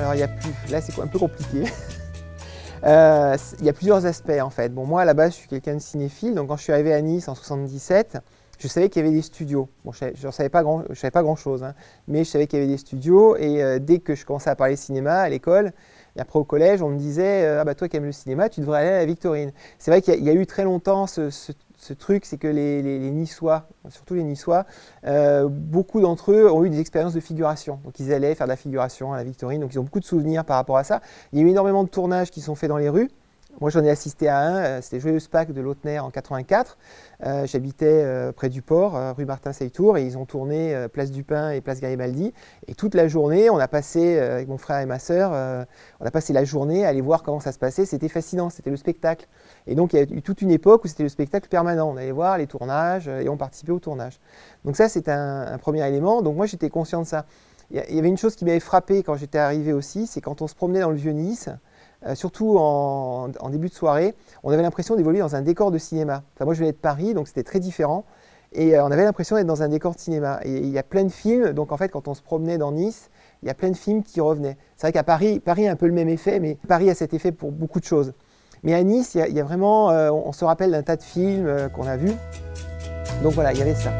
Alors, là, c'est un peu compliqué. Il y a plusieurs aspects en fait. Bon, moi à la base je suis quelqu'un de cinéphile, donc quand je suis arrivé à Nice en 77, je savais qu'il y avait des studios. Bon, je ne savais pas grand chose, hein, mais je savais qu'il y avait des studios et dès que je commençais à parler cinéma à l'école, et après au collège, on me disait ah bah toi qui aimes le cinéma, tu devrais aller à la Victorine. C'est vrai qu'il y a eu très longtemps ce truc, c'est que les Niçois, surtout les Niçois, beaucoup d'entre eux ont eu des expériences de figuration. Donc ils allaient faire de la figuration à la Victorine, donc ils ont beaucoup de souvenirs par rapport à ça. Il y a eu énormément de tournages qui sont faits dans les rues. Moi j'en ai assisté à un, c'était Joyeuse Pâques de Lautner en 84. J'habitais près du port, rue Martin-Seytour, et ils ont tourné Place du Pin et Place Garibaldi. Et toute la journée, on a passé, avec mon frère et ma sœur, on a passé la journée à aller voir comment ça se passait. C'était fascinant, c'était le spectacle. Et donc il y a eu toute une époque où c'était le spectacle permanent. On allait voir les tournages et on participait aux tournages. Donc ça c'est un premier élément. Donc moi j'étais conscient de ça. Il y avait une chose qui m'avait frappé quand j'étais arrivé aussi, c'est quand on se promenait dans le Vieux-Nice, surtout en début de soirée, on avait l'impression d'évoluer dans un décor de cinéma. Enfin, moi je venais de Paris, donc c'était très différent. Et on avait l'impression d'être dans un décor de cinéma. Et il y a plein de films, donc en fait quand on se promenait dans Nice, il y a plein de films qui revenaient. C'est vrai qu'à Paris a un peu le même effet, mais Paris a cet effet pour beaucoup de choses. Mais à Nice, il y a vraiment, on se rappelle d'un tas de films qu'on a vus. Donc voilà, il y avait ça.